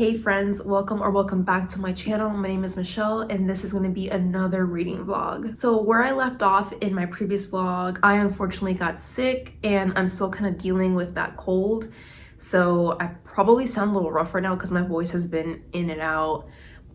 Hey friends, welcome back to my channel. My name is Michelle and this is going to be another reading vlog. So where I left off in my previous vlog, I unfortunately got sick and I'm still kind of dealing with that cold. So I probably sound a little rough right now because my voice has been in and out,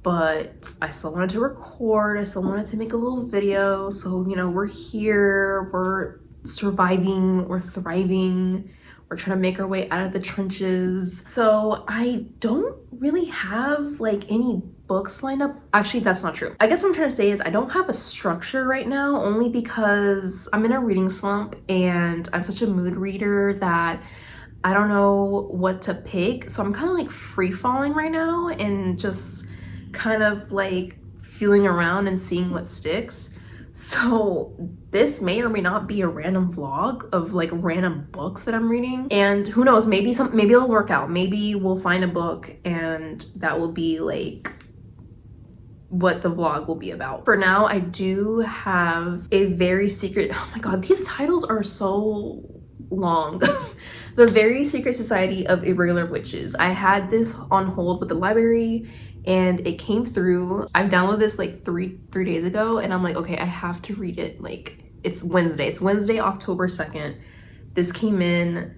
but I still wanted to record. I still wanted to make a little video. So, you know, we're here, we're surviving, we're thriving. We're trying to make our way out of the trenches. So I don't really have like any books lined up. Actually, that's not true. I guess what I'm trying to say is I don't have a structure right now, only because I'm in a reading slump and I'm such a mood reader that I don't know what to pick. So I'm kind of like free falling right now and just kind of like feeling around and seeing what sticks. So this may or may not be a random vlog of like random books that I'm reading, and who knows, maybe it'll work out. Maybe we'll find a book and that will be like what the vlog will be about. For now, I do have a very secret, oh my god, these titles are so long. The Very Secret Society of Irregular Witches. I had this on hold with the library and it came through. I've downloaded this like three days ago and I'm like, okay, I have to read it. Like, it's Wednesday, October 2nd. This came in,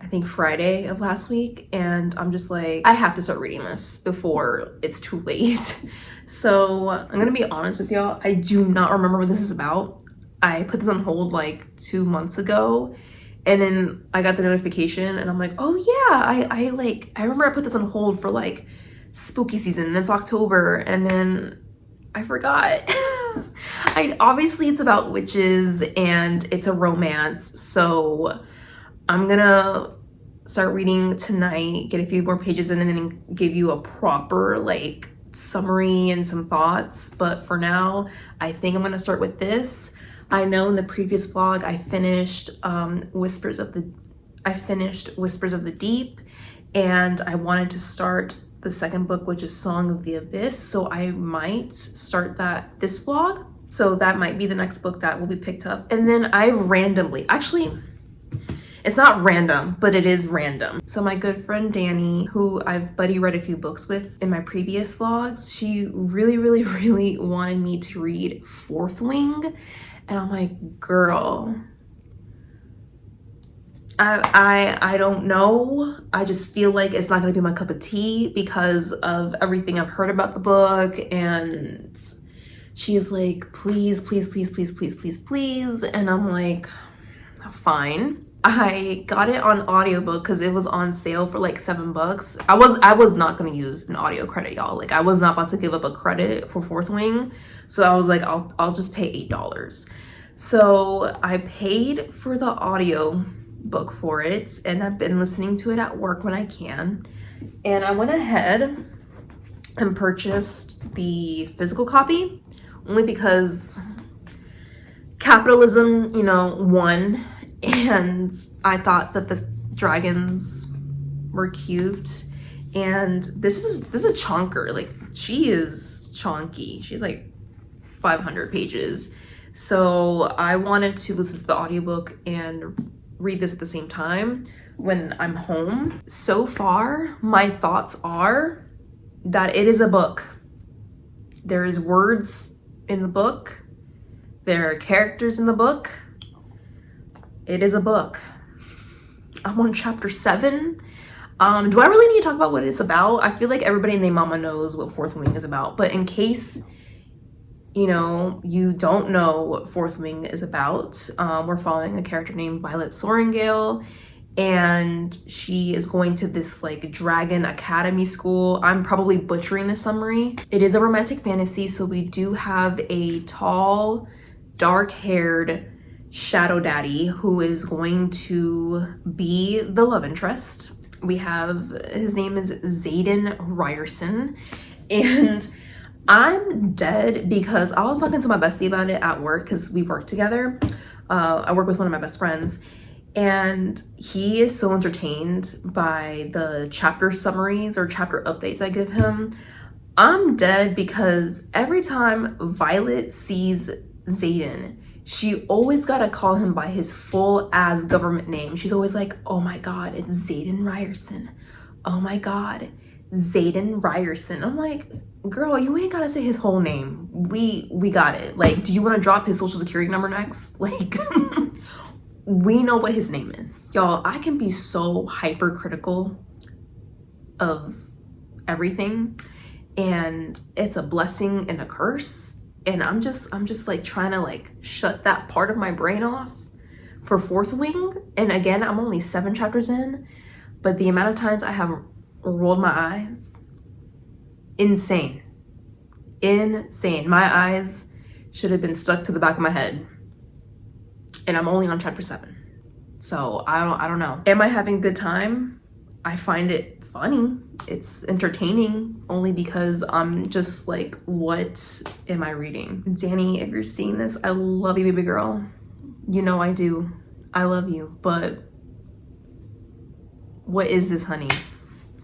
I think, Friday of last week, and I'm just like, I have to start reading this before it's too late. So I'm gonna be honest with y'all, I do not remember what this is about. I put this on hold like 2 months ago, and then I got the notification and I'm like, oh yeah, I remember I put this on hold for like spooky season and it's October, and then I forgot. Obviously it's about witches and it's a romance, so I'm gonna start reading tonight, get a few more pages in, and then give you a proper like summary and some thoughts. But for now, I think I'm gonna start with this. I know in the previous vlog I finished Whispers of the Deep, and I wanted to start the second book, which is Song of the Abyss, so I might start that this vlog. So that might be the next book that will be picked up. And then I randomly, actually, it's not random, but it is random. So my good friend Danny, who I've buddy read a few books with in my previous vlogs, she really wanted me to read Fourth Wing. And I'm like, girl, I don't know. I just feel like it's not gonna be my cup of tea because of everything I've heard about the book. And she's like, please. And I'm like, fine. I got it on audiobook because it was on sale for like $7. I was not gonna use an audio credit, y'all. Like, I was not about to give up a credit for Fourth Wing. So I was like, I'll just pay $8. So I paid for the audio book for it, and I've been listening to it at work when I can. And I went ahead and purchased the physical copy only because capitalism, you know, won, and I thought that the dragons were cute. And this is a chonker. Like, she is chonky. She's like 500 pages. So I wanted to listen to the audiobook and read this at the same time when I'm home. So far, my thoughts are that it is a book. There is words in the book. There are characters in the book. It is a book. I'm on chapter 7. Do I really need to talk about what it's about? I feel like everybody and their mama knows what Fourth Wing is about, but in case, you know, you don't know what Fourth Wing is about, we're following a character named Violet Sorrengail, and she is going to this like dragon academy school. I'm probably butchering the summary. It is a romantic fantasy, so we do have a tall, dark-haired shadow daddy who is going to be the love interest. We have, his name is Xaden Ryerson, and I'm dead because I was talking to my bestie about it at work because we work together. I work with one of my best friends, and he is so entertained by the chapter summaries or chapter updates I give him. I'm dead because every time Violet sees Xaden, she always gotta call him by his full ass government name. She's always like, oh my god, it's Xaden Ryerson. Oh my god, Zayden Ryerson. I'm like, girl, you ain't gotta say his whole name. We got it. Like, do you want to drop his social security number next? Like, we know what his name is. Y'all, I can be so hypercritical of everything, and it's a blessing and a curse. And I'm just like trying to like shut that part of my brain off for Fourth Wing. And again, I'm only 7 chapters in, but the amount of times I have rolled my eyes, insane. My eyes should have been stuck to the back of my head, and I'm only on chapter 7. So I don't know. Am I having a good time? I find it funny. It's entertaining, only because I'm just like, what am I reading? Danny, if you're seeing this, I love you, baby girl. You know I do. I love you, but what is this, honey?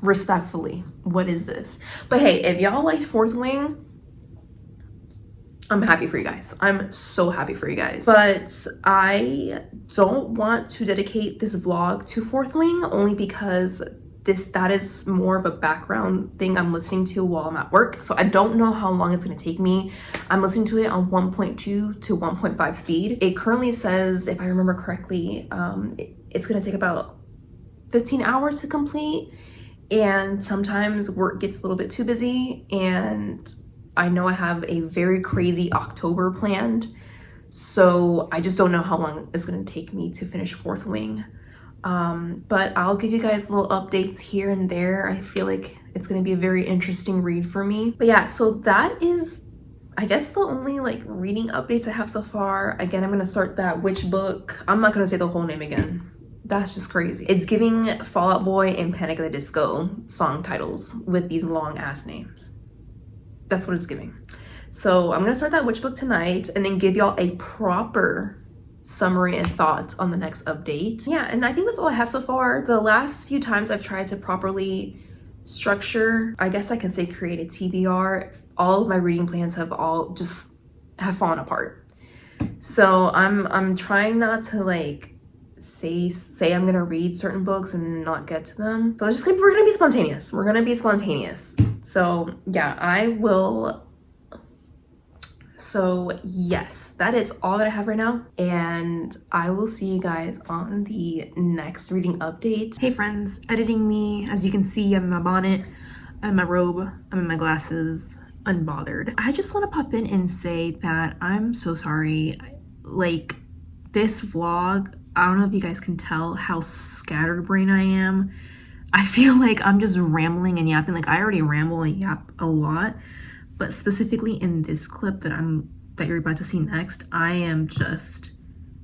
Respectfully, what is this? But hey, if y'all liked Fourth Wing, I'm happy for you guys. I'm so happy for you guys. But I don't want to dedicate this vlog to Fourth Wing, only because that is more of a background thing I'm listening to while I'm at work. So I don't know how long it's gonna take me. I'm listening to it on 1.2 to 1.5 speed. It currently says, if I remember correctly, it's gonna take about 15 hours to complete. And sometimes work gets a little bit too busy, and I know I have a very crazy October planned, so I just don't know how long it's gonna take me to finish Fourth Wing. But I'll give you guys little updates here and there. I feel like it's gonna be a very interesting read for me. But yeah, so that is, I guess, the only like reading updates I have so far. Again, I'm gonna start that witch book. I'm not gonna say the whole name again. That's just crazy. It's giving Fall Out Boy and Panic at the Disco song titles with these long ass names. That's what it's giving. So I'm gonna start that witch book tonight and then give y'all a proper summary and thoughts on the next update. Yeah, and I think that's all I have so far. The last few times I've tried to properly structure, I guess I can say create a TBR, all of my reading plans have fallen apart. So I'm trying not to like say I'm gonna read certain books and not get to them. So we're gonna be spontaneous. We're gonna be spontaneous. So yeah, I will. So yes, that is all that I have right now, and I will see you guys on the next reading update. Hey friends, editing me. As you can see, I'm in my bonnet, I'm in my robe, I'm in my glasses, unbothered. I just want to pop in and say that I'm so sorry. Like, this vlog, I don't know if you guys can tell how scatterbrained I am. I feel like I'm just rambling and yapping. Like, I already ramble and yap a lot, but specifically in this clip that you're about to see next, I am just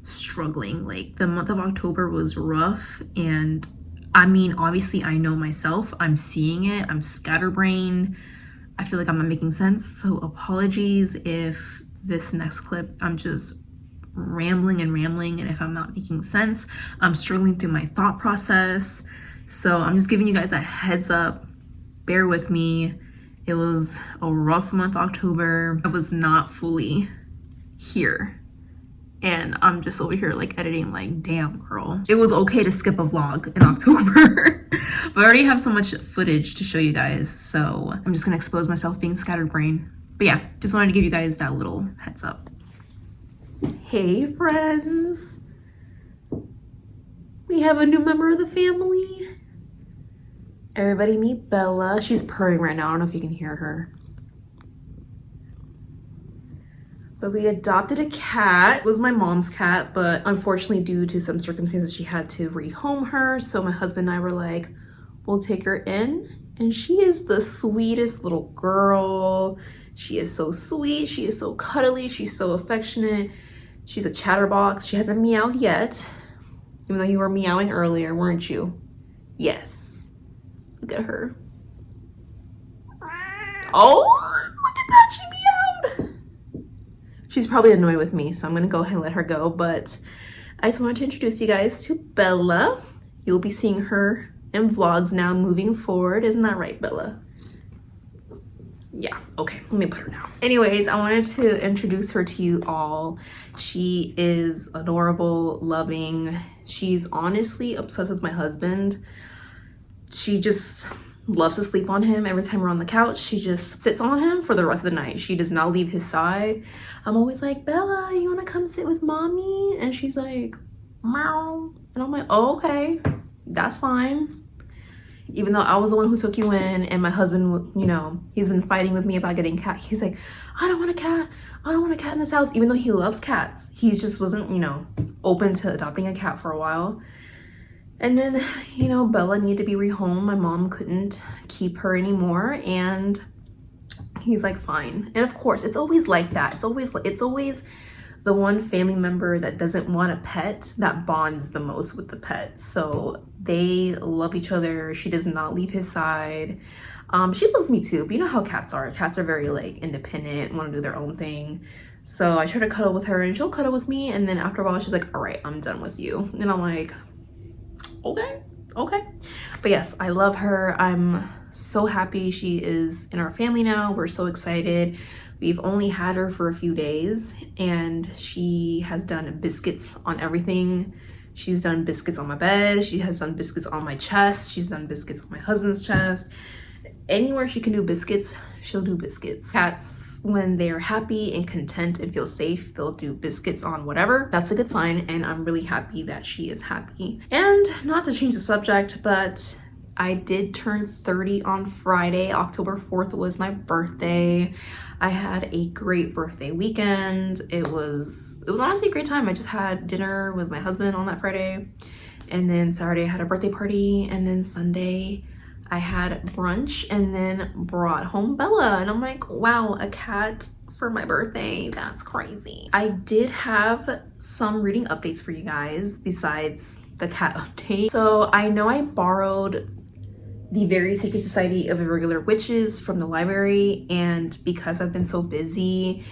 struggling. Like, the month of October was rough, and I mean, obviously I know myself, I'm seeing it, I'm scatterbrained. I feel like I'm not making sense, so apologies if this next clip I'm just rambling, and if I'm not making sense. I'm struggling through my thought process, so I'm just giving you guys a heads up. Bear with me. It was a rough month, October. I was not fully here, and I'm just over here like editing, like, damn girl. It was okay to skip a vlog in October but I already have so much footage to show you guys, so I'm just gonna expose myself being scatterbrained. But yeah, just wanted to give you guys that little heads up. Hey friends, we have a new member of the family. Everybody meet Bella. She's purring right now. I don't know if you can hear her. But we adopted a cat. It was my mom's cat, but unfortunately due to some circumstances she had to rehome her. So my husband and I were like, we'll take her in. And she is the sweetest little girl. She is so sweet. She is so cuddly. She's so affectionate. She's a chatterbox. She hasn't meowed yet, even though you were meowing earlier, weren't you? Yes. Look at her. Oh, look at that, she meowed. She's probably annoyed with me, so I'm gonna go ahead and let her go, but I just wanted to introduce you guys to Bella. You'll be seeing her in vlogs now moving forward. Isn't that right, Bella? Yeah, okay, let me put her down. Anyways, I wanted to introduce her to you all. She is adorable, loving. She's honestly obsessed with my husband. She just loves to sleep on him. Every time we're on the couch, she just sits on him for the rest of the night. She does not leave his side. I'm always like, Bella, you want to come sit with mommy? And she's like, meow. And I'm like, oh, okay, that's fine. Even though I was the one who took you in, and my husband, you know, he's been fighting with me about getting a cat. He's like, I don't want a cat. I don't want a cat in this house. Even though he loves cats, he just wasn't, you know, open to adopting a cat for a while. And then, you know, Bella needed to be rehomed. My mom couldn't keep her anymore, and he's like, fine. And of course, it's always like that. It's always the one family member that doesn't want a pet that bonds the most with the pet. So they love each other. She does not leave his side. She loves me too, but you know how cats are. Cats are very like independent, want to do their own thing. So I try to cuddle with her and she'll cuddle with me. And then after a while, she's like, all right, I'm done with you. And I'm like, okay. But yes, I love her. I'm so happy she is in our family now. We're so excited. We've only had her for a few days, and she has done biscuits on everything. She's done biscuits on my bed. She has done biscuits on my chest. She's done biscuits on my husband's chest. Anywhere she can do biscuits, she'll do biscuits. Cats, when they're happy and content and feel safe, they'll do biscuits on whatever. That's a good sign, and I'm really happy that she is happy. And not to change the subject, but I did turn 30 on Friday. October 4th was my birthday. I had a great birthday weekend. It was honestly a great time. I just had dinner with my husband on that Friday, and then Saturday I had a birthday party, and then Sunday I had brunch, and then brought home Bella. And I'm like, wow, a cat for my birthday, that's crazy. I did have some reading updates for you guys besides the cat update. So I know I borrowed The Very Secret Society of Irregular Witches from the library, and because I've been so busy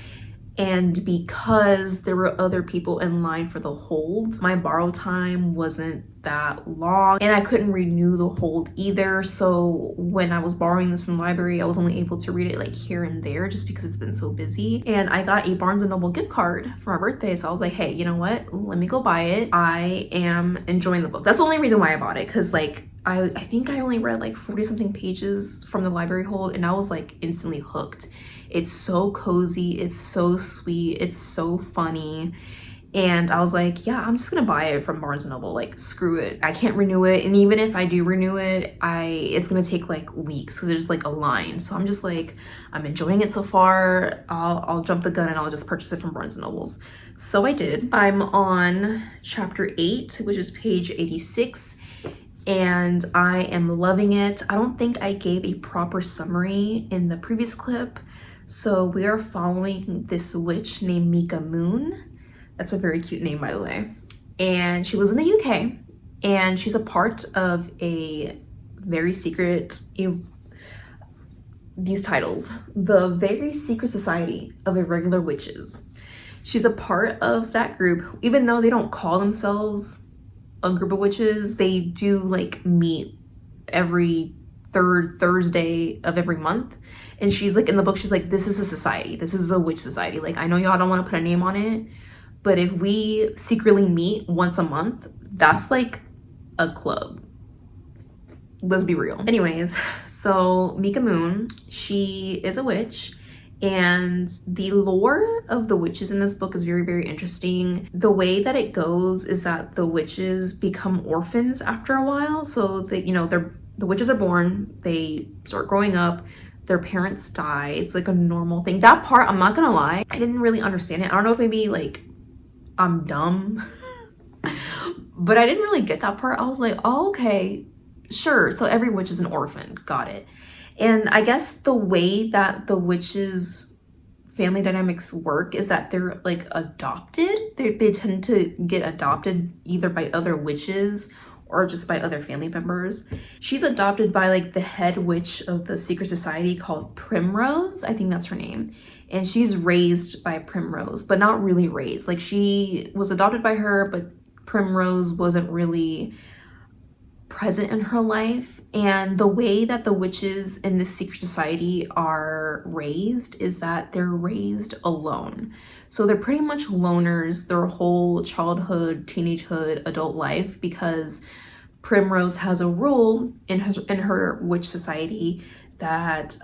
and because there were other people in line for the hold, my borrow time wasn't that long, and I couldn't renew the hold either. So when I was borrowing this from the library, I was only able to read it like here and there just because it's been so busy. And I got a Barnes & Noble gift card for my birthday, so I was like, hey, you know what? Let me go buy it. I am enjoying the book. That's the only reason why I bought it, because like I think I only read like 40 something pages from the library hold, and I was like instantly hooked. It's so cozy, it's so sweet, it's so funny. And I was like, yeah, I'm just gonna buy it from Barnes & Noble. Like, screw it. I can't renew it. And even if I do renew it, it's gonna take like weeks because there's like a line. So I'm just like, I'm enjoying it so far. I'll jump the gun and I'll just purchase it from Barnes & Noble's. So I did. I'm on chapter 8, which is page 86. And I am loving it. I don't think I gave a proper summary in the previous clip. So we are following this witch named Mika Moon. That's a very cute name, by the way. And she lives in the UK, and she's a part of a very secret, these titles, the Very Secret Society of Irregular Witches. She's a part of that group, even though they don't call themselves a group of witches. They do like meet every third Thursday of every month. And she's like, in the book, she's like, this is a society. This is a witch society. Like, I know y'all don't want to put a name on it, but if we secretly meet once a month, that's like a club. Let's be real. Anyways, so Mika Moon, she is a witch, and the lore of the witches in this book is very, very interesting. The way that it goes is that the witches become orphans after a while. So they, you know, the witches are born, they start growing up, their parents die. It's like a normal thing. That part, I'm not gonna lie, I didn't really understand it. I don't know if maybe like I'm dumb, but I didn't really get that part. I was like, oh, okay, sure. So every witch is an orphan. Got it. And I guess the way that the witches' family dynamics work is that they're like adopted. They tend to get adopted either by other witches or just by other family members. She's adopted by like the head witch of the secret society called Primrose. I think that's her name. And she's raised by Primrose, but not really raised. Like, she was adopted by her, but Primrose wasn't really present in her life. And the way that the witches in this secret society are raised is that they're raised alone. So they're pretty much loners their whole childhood, teenagehood, adult life, because Primrose has a rule in her witch society that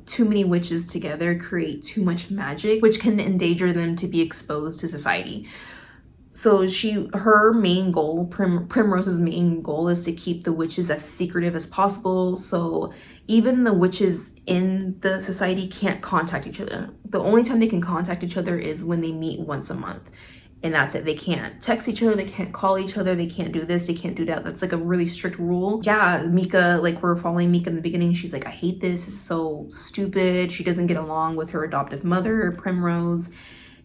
too many witches together create too much magic, which can endanger them to be exposed to society. So her main goal, Primrose's main goal, is to keep the witches as secretive as possible. So even the witches in the society can't contact each other. The only time they can contact each other is when they meet once a month. And that's it. They can't text each other, they can't call each other, they can't do this, they can't do that. That's like a really strict rule. Yeah, Mika, like we're following Mika in the beginning, she's like, I hate this, it's so stupid. She doesn't get along with her adoptive mother, Primrose,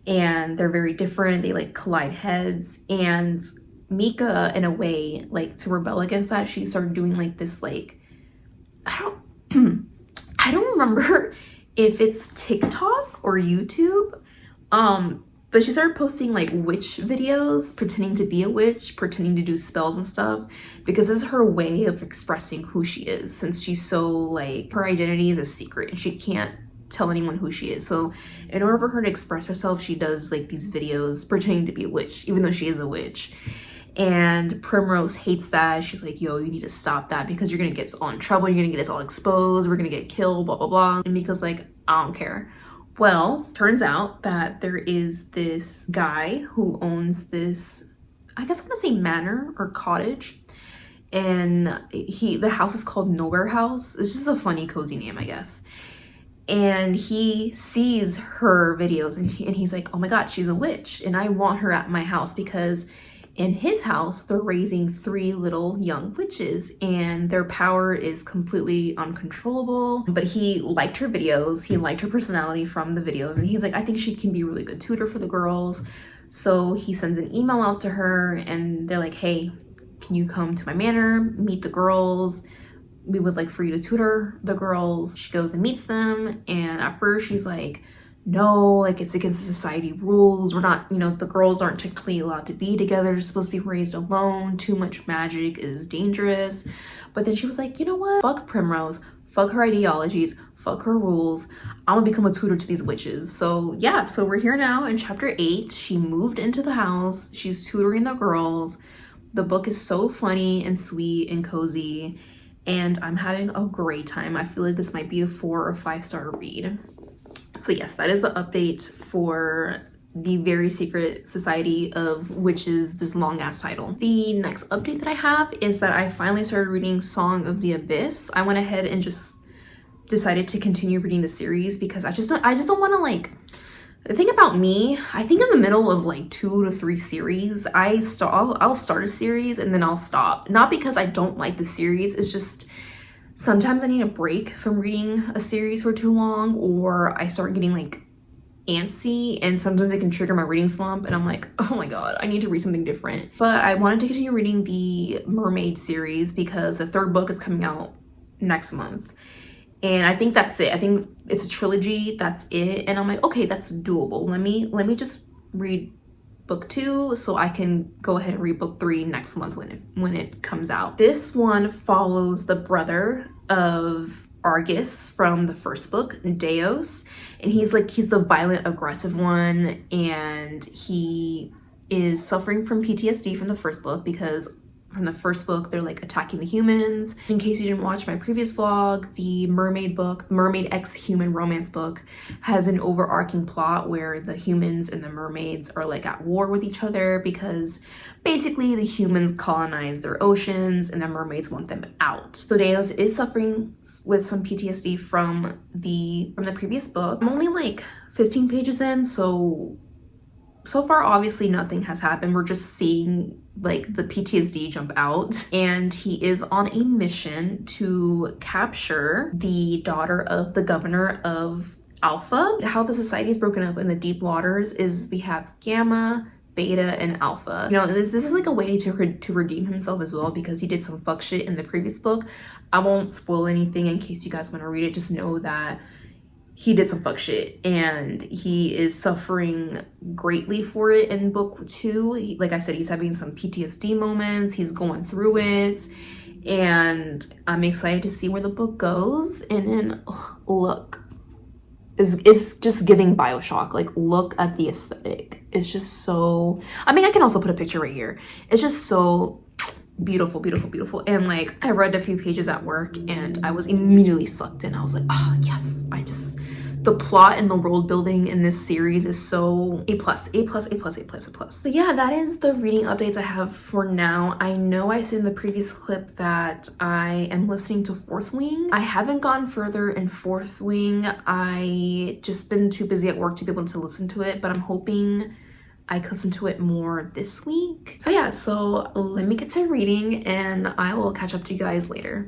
and they're very different. They like collide heads. And Mika, in a way, like to rebel against that, she started doing like this, like, I don't remember if it's TikTok or YouTube. But she started posting like witch videos, pretending to be a witch, pretending to do spells and stuff, because this is her way of expressing who she is, since she's so like, her identity is a secret and she can't tell anyone who she is. So in order for her to express herself, she does like these videos pretending to be a witch, even though she is a witch. And Primrose hates that. She's like, yo, you need to stop that because you're gonna get us all in trouble, you're gonna get us all exposed, we're gonna get killed, blah blah blah. And Mika's like, I don't care. Well, turns out that there is this guy who owns this, I guess I want to say manor or cottage, and the house is called Nowhere House. It's just a funny, cozy name, I guess. And he sees her videos and he's like, oh my god, she's a witch and I want her at my house, because in his house they're raising 3 little young witches and their power is completely uncontrollable. But he liked her videos, he liked her personality from the videos, and he's like, I think she can be a really good tutor for the girls. So he sends an email out to her and they're like, hey, can you come to my manor, meet the girls, we would like for you to tutor the girls. She goes and meets them, and at first she's like, no, like it's against the society rules, we're not, you know, the girls aren't technically allowed to be together, they're supposed to be raised alone, too much magic is dangerous. But then she was like, you know what, fuck Primrose, fuck her ideologies, fuck her rules, I'm gonna become a tutor to these witches. So yeah, so we're here now in chapter 8. She moved into the house, she's tutoring the girls. The book is so funny and sweet and cozy, and I'm having a great time. I feel like this might be a 4 or 5 star read. So yes, that is the update for the Very Secret Society of Witches, this long ass title. The next update that I have is that I finally started reading Song of the Abyss. I went ahead and just decided to continue reading the series because I just don't want to, like, the thing about me, I think in the middle of like 2 to 3 series, I'll start a series and then I'll stop. Not because I don't like the series, it's just sometimes I need a break from reading a series for too long, or I start getting like antsy and sometimes it can trigger my reading slump and I'm like, oh my god, I need to read something different. But I wanted to continue reading the Mermaid series because the 3rd book is coming out next month. And I think that's it. I think it's a trilogy, that's it. And I'm like, okay, that's doable. Let me just read book 2 so I can go ahead and read book 3 next month when it comes out. This one follows the brother of Argus from the 1st book, Deos, and he's the violent, aggressive one, and he is suffering from PTSD from the 1st book because from the 1st book they're like attacking the humans. In case you didn't watch my previous vlog, the Mermaid book, the Mermaid X Human romance book, has an overarching plot where the humans and the mermaids are like at war with each other because basically the humans colonize their oceans and the mermaids want them out. So Deos is suffering with some PTSD from the previous book. I'm only like 15 pages in, so far obviously nothing has happened. We're just seeing like the PTSD jump out, and he is on a mission to capture the daughter of the governor of Alpha. How the society is broken up in the deep waters is we have Gamma, Beta, and Alpha. You know, this is like a way to redeem himself as well because he did some fuck shit in the previous book. I won't spoil anything in case you guys want to read it. Just know that he did some fuck shit and he is suffering greatly for it in book 2. Like I said, he's having some PTSD moments, he's going through it, and I'm excited to see where the book goes. And then look, it's just giving Bioshock. Like, look at the aesthetic. It's just so, I mean, I can also put a picture right here. It's just so beautiful, beautiful, beautiful. And like I read a few pages at work and I was immediately sucked in. I was like, oh yes, the plot and the world building in this series is so A plus, A plus, A plus, A plus, A plus. So yeah, that is the reading updates I have for now. I know I said in the previous clip that I am listening to Fourth Wing. I haven't gone further in Fourth Wing. I just been too busy at work to be able to listen to it, but I'm hoping I can listen to it more this week. So yeah, so let me get to reading and I will catch up to you guys later.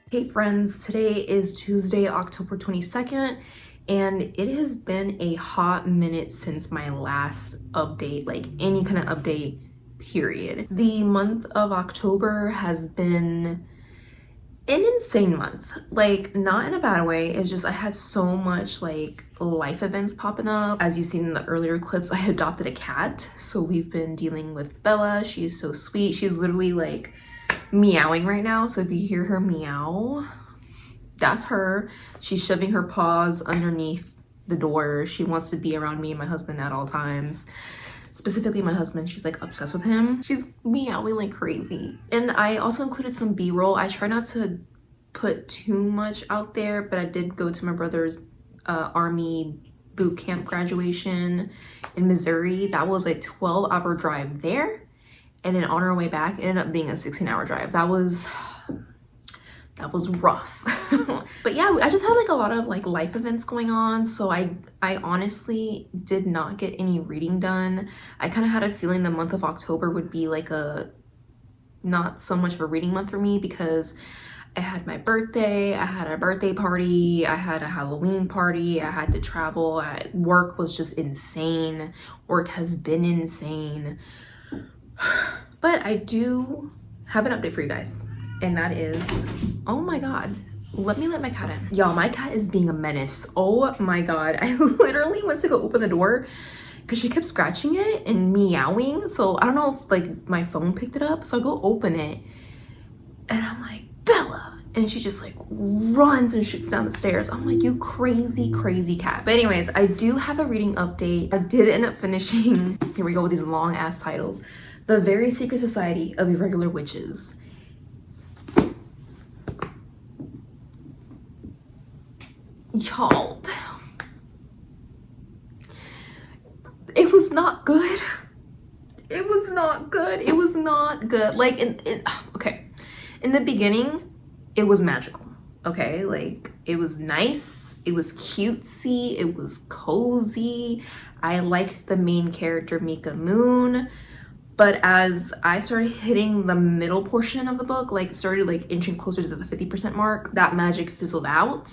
Hey friends, today is Tuesday, October 22nd, and it has been a hot minute since my last update, like any kind of update, period. The month of October has been an insane month, like not in a bad way. It's just I had so much like life events popping up. As you've seen in the earlier clips, I adopted a cat, so we've been dealing with Bella. She's so sweet. She's literally like meowing right now, so if you hear her meow, that's her. She's shoving her paws underneath the door. She wants to be around me and my husband at all times, specifically my husband. She's like obsessed with him. She's meowing like crazy. And I also included some b-roll. I try not to put too much out there, but I did go to my brother's army boot camp graduation in Missouri. That was a 12-hour drive there, and then on our way back, it ended up being a 16-hour drive. That was rough. But yeah, I just had like a lot of like life events going on, so I honestly did not get any reading done. I kind of had a feeling the month of October would be like a not so much of a reading month for me, because I had my birthday, I had a birthday party, I had a Halloween party, I had to travel. Work was just insane. Work has been insane. But I do have an update for you guys, and that is, oh my god, let me let my cat in. Y'all, my cat is being a menace. Oh my god, I literally went to go open the door because she kept scratching it and meowing. So I don't know if like my phone picked it up, so I go open it and I'm like, Bella, and she just like runs and shoots down the stairs. I'm like, you crazy cat. But anyways, I do have a reading update. I did end up finishing, here we go with these long ass titles, The Very Secret Society of Irregular Witches. Y'all, it was not good. It was not good. It was not good. Like, okay, in the beginning, it was magical. Okay, like it was nice. It was cutesy. It was cozy. I liked the main character, Mika Moon. But as I started hitting the middle portion of the book, like started like inching closer to the 50% mark, that magic fizzled out.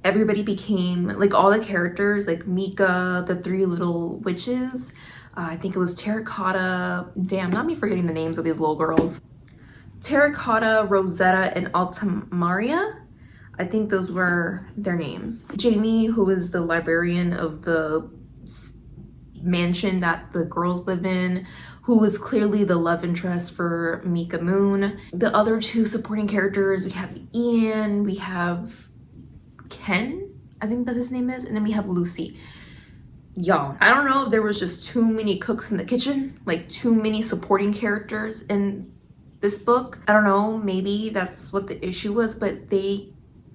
Everybody became, like all the characters, like Mika, the three little witches, I think it was Terracotta, damn, not me forgetting the names of these little girls. Terracotta, Rosetta, and Altamaria. I think those were their names. Jamie, who is the librarian of the mansion that the girls live in, who was clearly the love interest for Mika Moon. The other two supporting characters, we have Ian, we have Ken, I think that his name is, and then we have Lucy. Y'all, I don't know if there was just too many cooks in the kitchen, like too many supporting characters in this book. I don't know, maybe that's what the issue was, but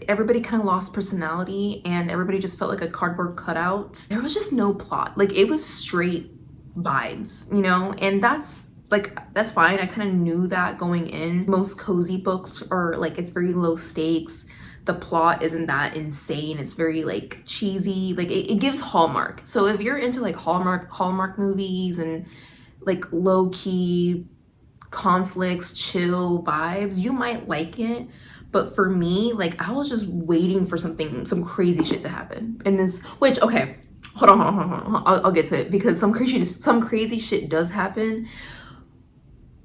everybody kind of lost personality and everybody just felt like a cardboard cutout. There was just no plot. Like it was straight vibes, you know, and that's fine. I kind of knew that going in. Most cozy books are like, it's very low stakes. The plot isn't that insane. It's very like cheesy. Like it gives Hallmark. So if you're into like Hallmark movies and like low-key conflicts, chill vibes, you might like it. But for me, like I was just waiting for some crazy shit to happen in this, which, okay, hold on. I'll get to it because some crazy shit does happen.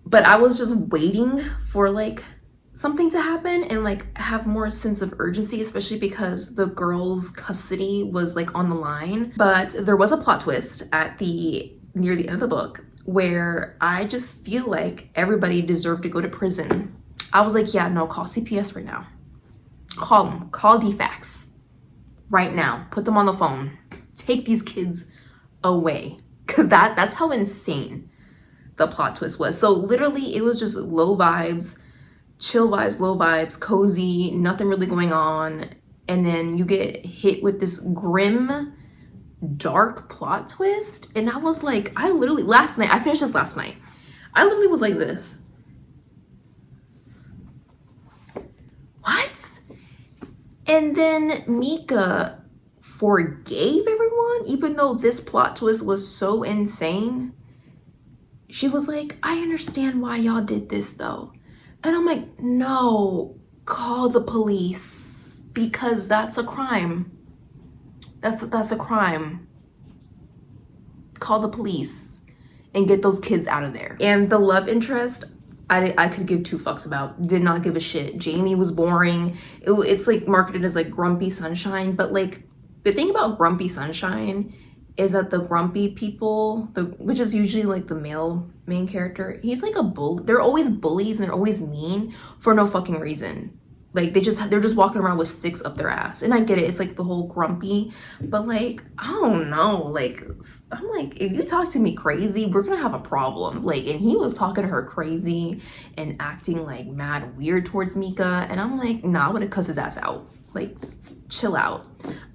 But I was just waiting for like something to happen and like have more sense of urgency, especially because the girl's custody was like on the line. But there was a plot twist at near the end of the book where I just feel like everybody deserved to go to prison. I was like, yeah, no, call CPS right now. Call them, call DFAX right now. Put them on the phone. Take these kids away. Cause that's how insane the plot twist was. So literally it was just low vibes, chill vibes, low vibes, cozy, nothing really going on. And then you get hit with this grim, dark plot twist. And I was like, I finished this last night. I literally was like this. What? And then Mika forgave everyone, even though this plot twist was so insane. She was like, I understand why y'all did this though. And I'm like, no, call the police because that's a crime. That's a crime. Call the police and get those kids out of there. And the love interest, I could give two fucks about. Did not give a shit. Jamie was boring. It's like marketed as like grumpy sunshine, but like the thing about grumpy sunshine is that the grumpy people, which is usually like the male main character, he's like a bull. They're always bullies and they're always mean for no fucking reason. Like they're just walking around with sticks up their ass. And I get it, it's like the whole grumpy, but like, I don't know, like, I'm like, if you talk to me crazy, we're gonna have a problem. Like, and he was talking to her crazy and acting like mad weird towards Mika. And I'm like, nah, I would've cussed his ass out. Like, chill out.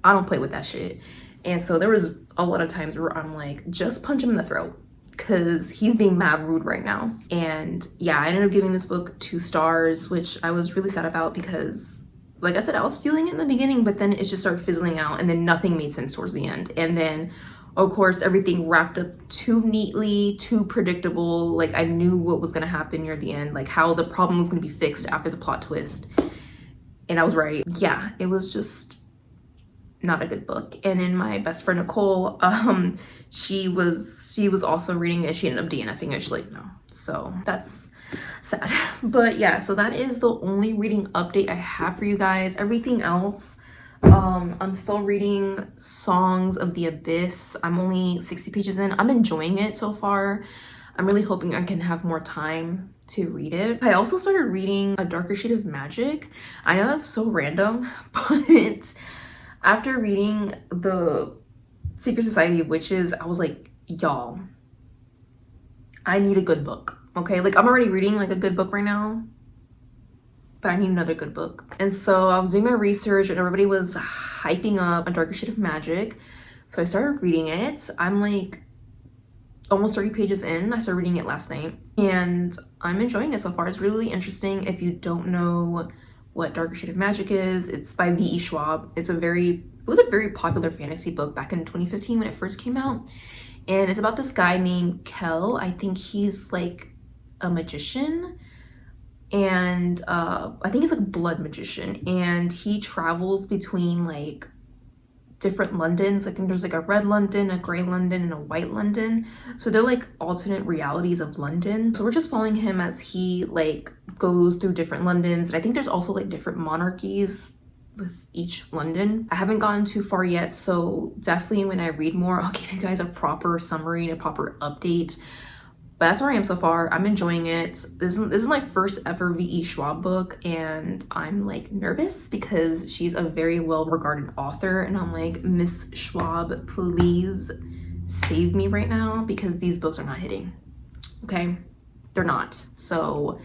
I don't play with that shit. And so there was a lot of times where I'm like, just punch him in the throat because he's being mad rude right now. And yeah, I ended up giving this book 2 stars, which I was really sad about because, like I said, I was feeling it in the beginning, but then it just started fizzling out and then nothing made sense towards the end. And then, of course, everything wrapped up too neatly, too predictable. Like I knew what was gonna happen near the end, like how the problem was gonna be fixed after the plot twist. And I was right. Yeah, it was just not a good book. And then my best friend Nicole, she was also reading it. She ended up DNFing it. She's like, no. So that's sad. But yeah, so that is the only reading update I have for you guys. Everything else, I'm still reading Songs of the Abyss. I'm only 60 pages in. I'm enjoying it so far. I'm really hoping I can have more time to read it. I also started reading A Darker Shade of Magic. I know that's so random, but after reading The Secret Society of Witches, I was like, y'all, I need a good book, okay? Like, I'm already reading like a good book right now, but I need another good book. And so I was doing my research and everybody was hyping up A Darker Shade of Magic. So I started reading it. I'm like almost 30 pages in. I started reading it last night and I'm enjoying it so far. It's really interesting. If you don't know what Darker Shade of Magic is, it's by V.E. Schwab. It was a very popular fantasy book back in 2015 when it first came out. And it's about this guy named Kel. I think he's like a magician. And I think he's like a blood magician. And he travels between like different Londons. I think there's like a red London, a gray London, and a white London. So they're like alternate realities of London. So we're just following him as he like goes through different Londons. And I think there's also like different monarchies with each London. I haven't gotten too far yet, so definitely when I read more, I'll give you guys a proper summary and a proper update. But that's where I am so far. I'm enjoying it. This is my first ever V.E. Schwab book, and I'm like nervous because she's a very well-regarded author, and I'm like, Miss Schwab, please save me right now because these books are not hitting, okay? They're not. So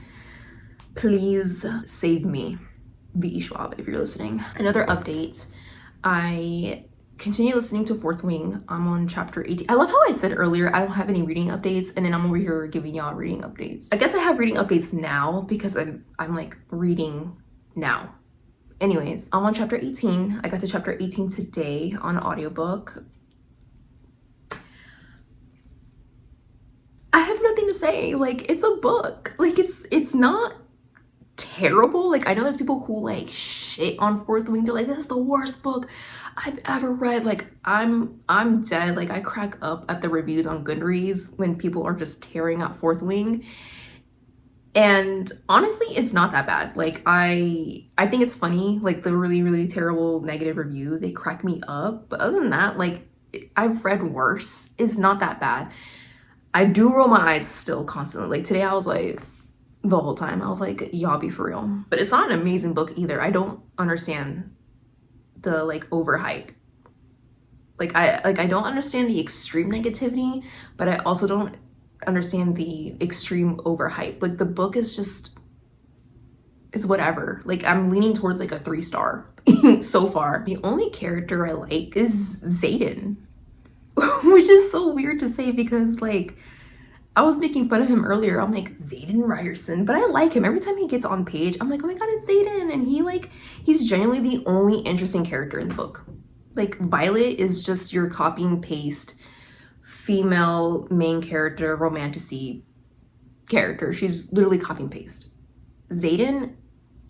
please save me, V.E. Schwab, if you're listening. Another update, I continue listening to Fourth Wing. I'm on chapter 18. I love how I said earlier I don't have any reading updates and then I'm over here giving y'all reading updates. I guess I have reading updates now because I'm like reading now. Anyways, I'm on chapter 18. I got to chapter 18 today on audiobook. I have nothing to say. Like, it's a book. Like, it's not terrible. Like, I know there's people who like shit shit on Fourth Wing. They're like, this is the worst book I've ever read. Like, I'm dead. Like, I crack up at the reviews on Goodreads when people are just tearing up Fourth Wing. And honestly, it's not that bad. Like, I think it's funny, like the really, really terrible negative reviews, they crack me up. But other than that, like, I've read worse. It's not that bad. I do roll my eyes still constantly. Like today I was like, the whole time I was like, y'all be for real. But it's not an amazing book either. I don't understand the like overhype. I don't understand the extreme negativity, but I also don't understand the extreme overhype. Like the book is just, it's whatever. Like I'm leaning towards like a 3-star so far. The only character I like is Xaden, which is so weird to say because like I was making fun of him earlier. I'm like, Xaden Ryerson, but I like him. Every time he gets on page, I'm like, oh my god, it's Xaden. And he's genuinely the only interesting character in the book. Like Violet is just your copy and paste female main character, romantic-y character. She's literally copy and paste. Xaden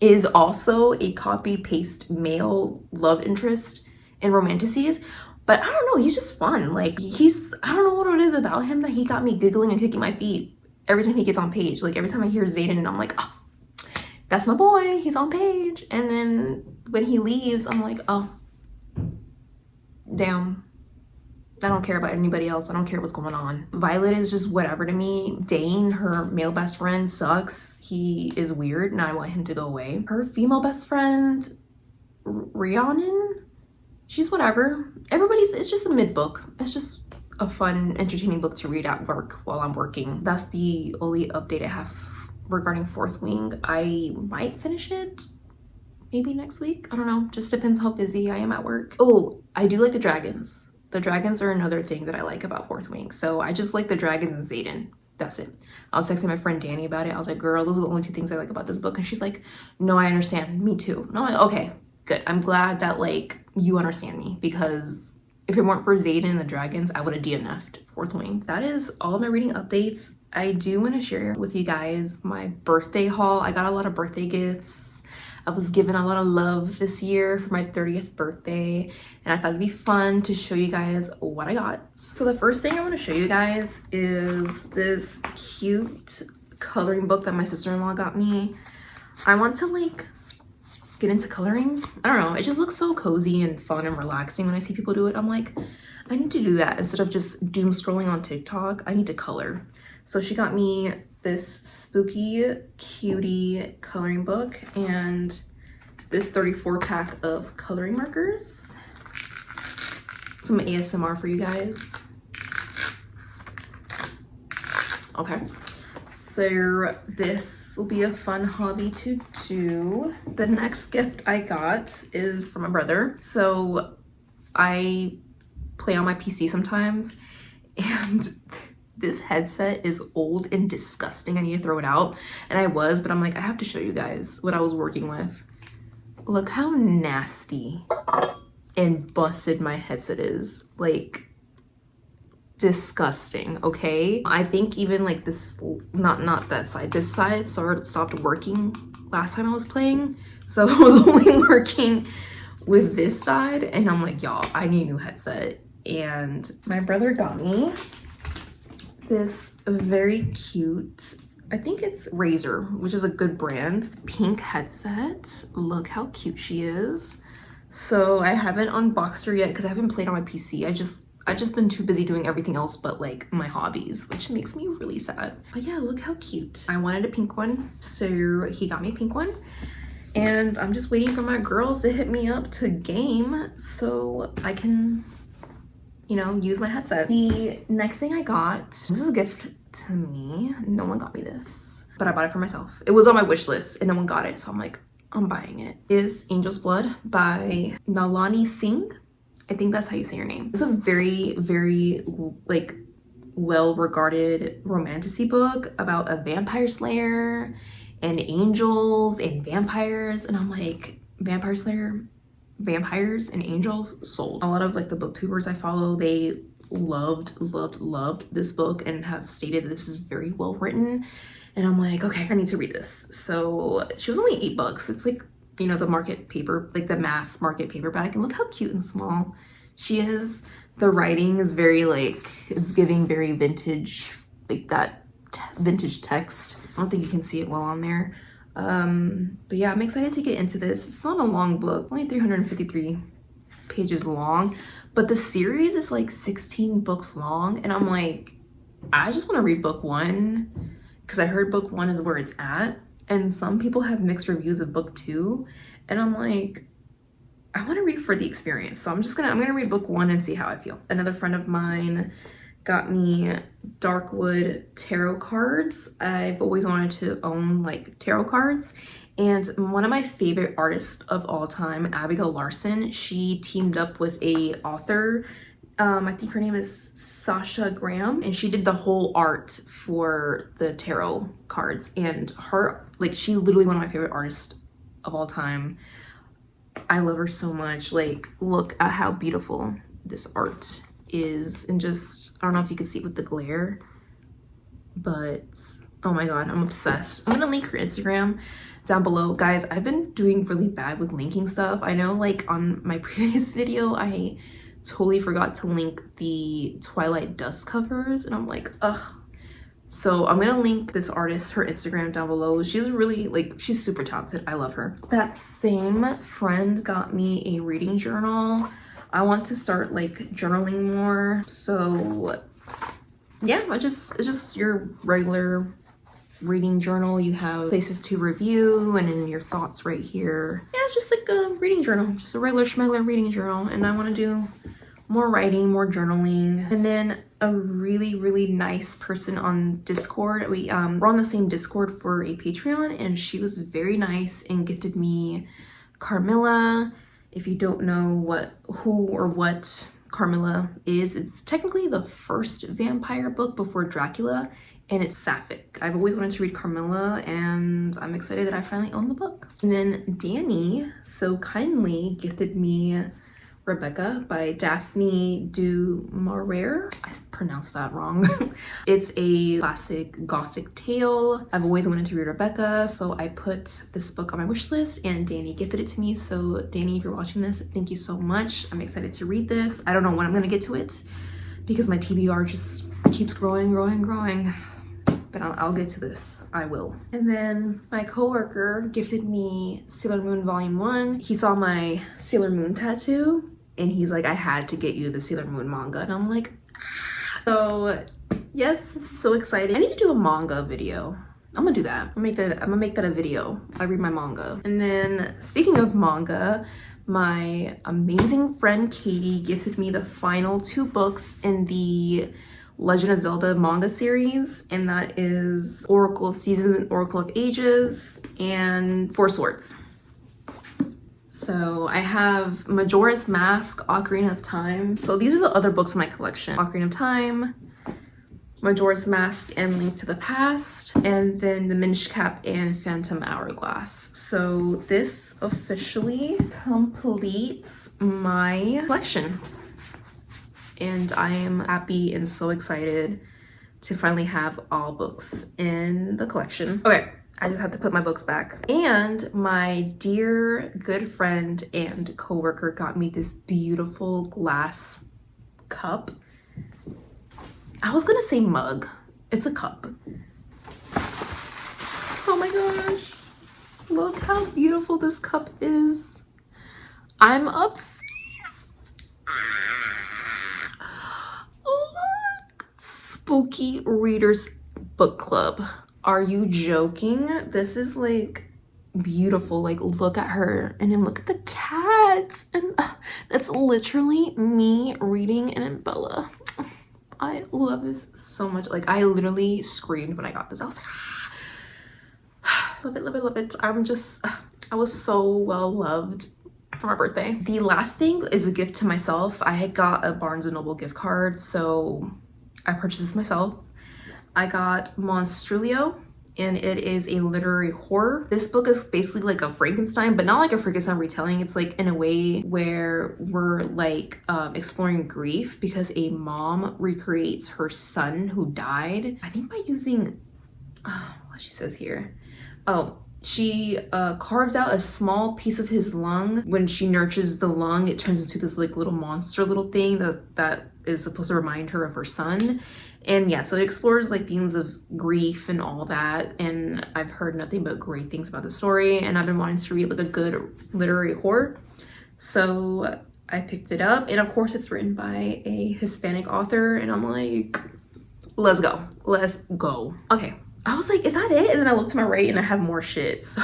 is also a copy paste male love interest in romanticities, but I don't know, he's just fun. Like I don't know what it is about him that he got me giggling and kicking my feet every time he gets on page. Like every time I hear Xaden, I'm like, oh, that's my boy, he's on page. And then when he leaves, I'm like, oh, damn. I don't care about anybody else. I don't care what's going on. Violet is just whatever to me. Dane, her male best friend, sucks. He is weird and I want him to go away. Her female best friend, Rhiannon, she's whatever. It's just a mid book. It's just a fun, entertaining book to read at work while I'm working. That's the only update I have regarding Fourth Wing. I might finish it maybe next week. I don't know. Just depends how busy I am at work. Oh, I do like the dragons. The dragons are another thing that I like about Fourth Wing. So I just like the dragons and Xaden. That's it. I was texting my friend Danny about it. I was like, girl, those are the only 2 things I like about this book. And she's like, no, I understand. Me too. And I'm like, okay, good. I'm glad that like you understand me, because if it weren't for Xaden and the dragons, I would have DNF'd Fourth Wing. That is all of my reading updates. I do want to share with you guys my birthday haul. I got a lot of birthday gifts. I was given a lot of love this year for my 30th birthday, and I thought it'd be fun to show you guys what I got. So the first thing I want to show you guys is this cute coloring book that my sister-in-law got me. I want to like get into coloring. I don't know, it just looks so cozy and fun and relaxing when I see people do it. I'm like, I need to do that instead of just doom scrolling on TikTok. I need to color. So she got me this spooky cutie coloring book and this 34 pack of coloring markers. Some ASMR for you guys. Okay, so this will be a fun hobby to do. The next gift I got is from my brother. So I play on my PC sometimes, and this headset is old and disgusting. I need to throw it out. And but I'm like, I have to show you guys what I was working with. Look how nasty and busted my headset is. Like, disgusting, okay? I think even like this, not that side, this side stopped working last time I was playing. So I was only working with this side, and I'm like, y'all, I need a new headset. And my brother got me this very cute, I think it's Razer, which is a good brand, pink headset. Look how cute she is. So I haven't unboxed her yet because I haven't played on my PC. I just been too busy doing everything else but like my hobbies, which makes me really sad. But yeah, look how cute. I wanted a pink one, so he got me a pink one. And I'm just waiting for my girls to hit me up to game so I can, you know, use my headset. The next thing I got, this is a gift to me. No one got me this, but I bought it for myself. It was on my wish list and no one got it, so I'm like, I'm buying it. Is Angel's Blood by Nalani Singh. I think that's how you say your name. It's a very, very like well-regarded romantasy book about a vampire slayer and angels and vampires, and I'm like, vampire slayer, vampires and angels, sold. A lot of like the booktubers I follow, they loved this book and have stated that this is very well written, and I'm like, okay, I need to read this. So she was only $8. It's like you know, the market paper, like the mass market paperback. And look how cute and small she is. The writing is very like, it's giving very vintage, like that vintage text. I don't think you can see it well on there. But yeah, I'm excited to get into this. It's not a long book, only 353 pages long, but the series is like 16 books long. And I'm like, I just want to read book one because I heard book one is where it's at. And some people have mixed reviews of book two. And I'm like, I want to read for the experience. So I'm gonna read book one and see how I feel. Another friend of mine got me Darkwood tarot cards. I've always wanted to own like tarot cards. And one of my favorite artists of all time, Abigail Larson, she teamed up with a author. I think her name is Sasha Graham, and she did the whole art for the tarot cards. And her, like, she's literally one of my favorite artists of all time. I love her so much. Like, look at how beautiful this art is, and just, I don't know if you can see it with the glare, but oh my god, I'm obsessed. I'm gonna link her Instagram down below. Guys, I've been doing really bad with linking stuff. I know, like, on my previous video, I totally forgot to link the Twilight Dust covers, and I'm like, ugh. So I'm gonna link this artist, her Instagram down below. She's really, like, she's super talented. I love her. That same friend got me a reading journal. I want to start like journaling more. So yeah, it's just your regular reading journal. You have places to review and then your thoughts right here. Yeah, it's just like a reading journal, just a regular schmegular reading journal. And I want to do more writing, more journaling. And then a really nice person on Discord. We're on the same Discord for a Patreon, and she was very nice and gifted me Carmilla. If you don't know who or what Carmilla is, it's technically the first vampire book before Dracula, and it's sapphic. I've always wanted to read Carmilla, and I'm excited that I finally own the book. And then Danny so kindly gifted me Rebecca by Daphne du Maurier. I pronounced that wrong. It's a classic gothic tale. I've always wanted to read Rebecca, so I put this book on my wish list, and Danny gifted it to me. So Danny, if you're watching this, thank you so much. I'm excited to read this. I don't know when I'm gonna get to it because my TBR just keeps growing. But I'll get to this. I will. And then my coworker gifted me Sailor Moon Volume 1. He saw my Sailor Moon tattoo, and he's like, I had to get you the Sailor Moon manga. And I'm like, ah. So yes, so excited. I need to do a manga video. I'm gonna do that. I'm gonna make that a video. I read my manga. And then speaking of manga, my amazing friend Katie gifted me the final 2 books in the Legend of Zelda manga series, and that is Oracle of Seasons and Oracle of Ages and Four Swords. So I have Majora's Mask, Ocarina of Time. So these are the other books in my collection. Ocarina of Time, Majora's Mask and Link to the Past, and then the Minish Cap and Phantom Hourglass. So this officially completes my collection. And I am happy and so excited to finally have all books in the collection. Okay, I just have to put my books back. And my dear good friend and coworker got me this beautiful glass cup. I was gonna say mug. It's a cup. Oh my gosh. Look how beautiful this cup is. I'm obsessed. Look. Spooky Readers Book Club. Are you joking? This is like beautiful. Like, look at her, and then look at the cats, and that's literally me reading an Bella. I love this so much. Like, I literally screamed when I got this. I was like, love it, love it, love it. I was so well loved for my birthday. The last thing is a gift to myself. I had got a Barnes & Noble gift card, so I purchased this myself. I got Monstrulio, and it is a literary horror. This book is basically like a Frankenstein, but not like a Frankenstein retelling. It's like in a way where we're like exploring grief because a mom recreates her son who died, I think by using, what she says here. Oh, She carves out a small piece of his lung. When she nurtures the lung, it turns into this like little monster little thing that is supposed to remind her of her son. And yeah, so it explores like themes of grief and all that. And I've heard nothing but great things about the story, and I've been wanting to read like a good literary horror. So I picked it up, and of course it's written by a Hispanic author, and I'm like, let's go. Let's go. Okay. I was like, is that it? And then I looked to my right and I have more shit, so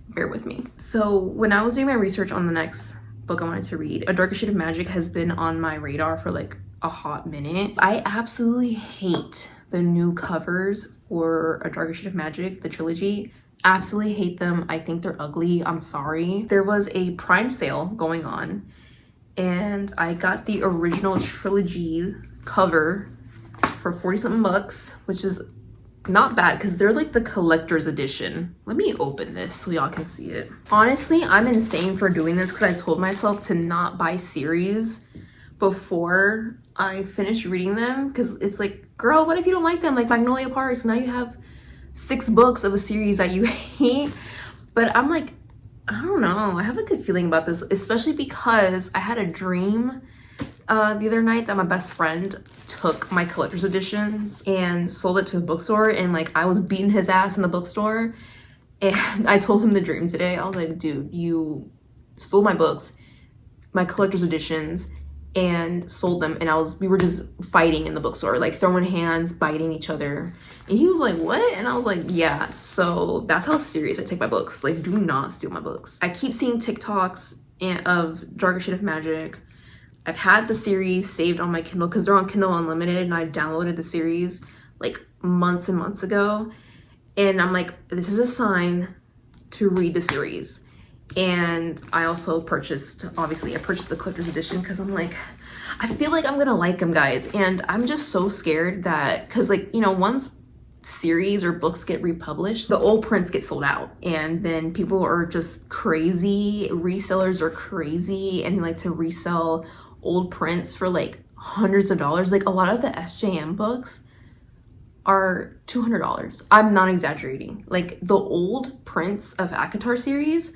bear with me. So when I was doing my research on the next book I wanted to read, A Darker Shade of Magic has been on my radar for like a hot minute. I absolutely hate the new covers for A Darker Shade of Magic, the trilogy. Absolutely hate them. I think they're ugly. I'm sorry. There was a Prime sale going on, and I got the original trilogy cover for 40 something bucks, which is not bad because they're like the collector's edition. Let me open this so y'all can see it. Honestly, I'm insane for doing this because I told myself to not buy series before I finish reading them, because it's like, girl, what if you don't like them? Like Magnolia Parks, now you have 6 books of a series that you hate. But I'm like, I don't know, I have a good feeling about this, especially because I had a dream the other night that my best friend took my collector's editions and sold it to a bookstore, and like I was beating his ass in the bookstore, and I told him the dream today. I was like, dude, you stole my books, my collector's editions, and sold them, and we were just fighting in the bookstore, like throwing hands, biting each other. And he was like, what? And I was like, yeah. So that's how serious I take my books. Like, do not steal my books. I keep seeing TikToks of Darker Shade of Magic. I've had the series saved on my Kindle because they're on Kindle Unlimited, and I downloaded the series like months and months ago. And I'm like, this is a sign to read the series. And I also purchased the collector's edition because I'm like, I feel like I'm gonna like them, guys. And I'm just so scared that, because like, you know, once series or books get republished, the old prints get sold out, and then people are just crazy. Resellers are crazy and like to resell old prints for like hundreds of dollars. Like a lot of the SJM books are $200. I'm not exaggerating. Like the old prints of ACOTAR series,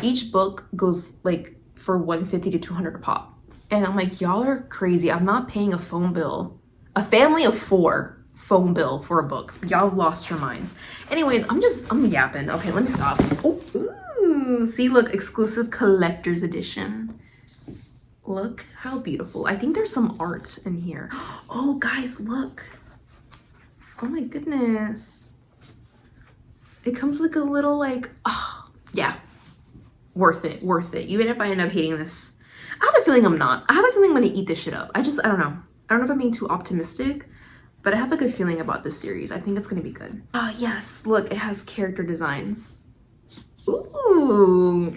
each book goes like for $150 to $200 a pop. And I'm like, y'all are crazy. I'm not paying a phone bill, a family of 4 phone bill for a book. Y'all have lost your minds. Anyways, I'm yapping. Okay, let me stop. Oh, ooh, see, look, exclusive collector's edition. Look how beautiful. I think there's some art in here. Oh, guys, look. Oh my goodness. It comes like a little like, oh, yeah. Worth it, worth it. Even if I end up hating this. I have a feeling I'm not. I have a feeling I'm gonna eat this shit up. I don't know. I don't know if I'm being too optimistic, but I have a good feeling about this series. I think it's gonna be good. Ah, yes, look, it has character designs. Ooh,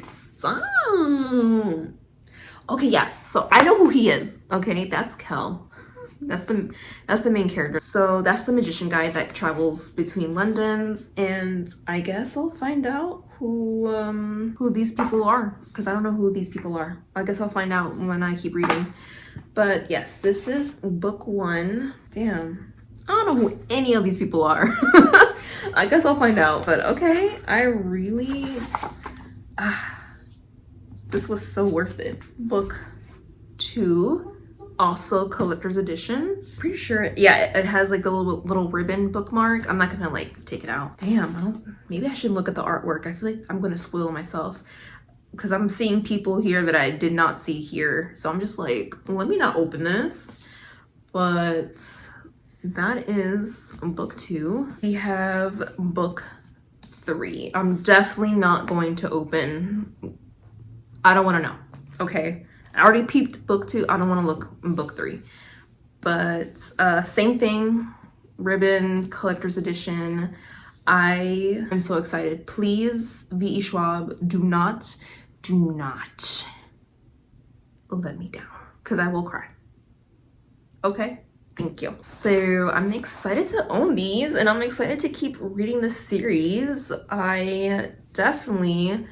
okay, yeah, so I know who he is, okay? That's Kel. That's the main character. So that's the magician guy that travels between Londons, and I guess I'll find out who these people are, because I don't know who these people are. I guess I'll find out when I keep reading. But yes, this is book 1. Damn, I don't know who any of these people are. I guess I'll find out, but okay. I really this was so worth it. Book 2, also collector's edition. Pretty sure, yeah, it has like the little ribbon bookmark. I'm not gonna like take it out. Damn, maybe I should look at the artwork. I feel like I'm gonna spoil myself because I'm seeing people here that I did not see here. So I'm just like, let me not open this. But that is book 2. We have book 3. I'm definitely not going to open. I don't want to know, okay? I already peeped book 2. I don't want to look in book 3. But same thing, ribbon, collector's edition. I am so excited. Please, V.E. Schwab, do not let me down, because I will cry. Okay? Thank you. So I'm excited to own these, and I'm excited to keep reading this series. I definitely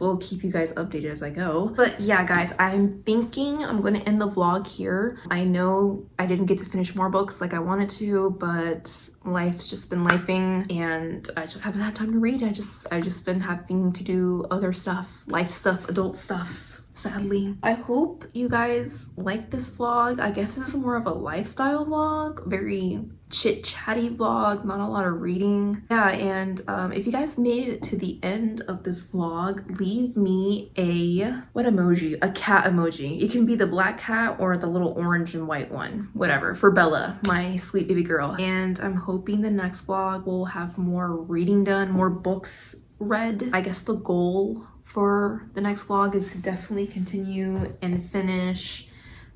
will keep you guys updated as I go. But yeah, guys, I'm thinking I'm gonna end the vlog here. I know I didn't get to finish more books like I wanted to, but life's just been lifing and I just haven't had time to read. I've just been having to do other stuff, life stuff, adult stuff. Sadly. I hope you guys like this vlog. I guess this is more of a lifestyle vlog, very chit-chatty vlog, not a lot of reading. Yeah, and if you guys made it to the end of this vlog, leave me a, what emoji? A cat emoji. It can be the black cat or the little orange and white one, whatever, for Bella, my sweet baby girl. And I'm hoping the next vlog will have more reading done, more books read. I guess the goal for the next vlog is to definitely continue and finish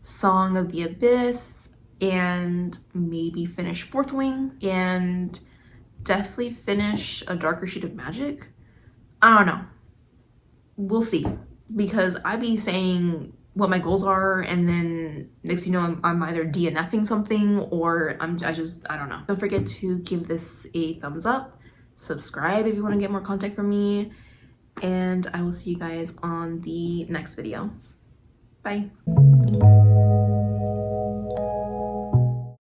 Song of the Abyss and maybe finish Fourth Wing and definitely finish A Darker Shade of Magic. I don't know. We'll see, because I be saying what my goals are and then next thing you know I'm either DNFing something or I don't know. Don't forget to give this a thumbs up, subscribe if you want to get more content from me, and I will see you guys on the next video. Bye.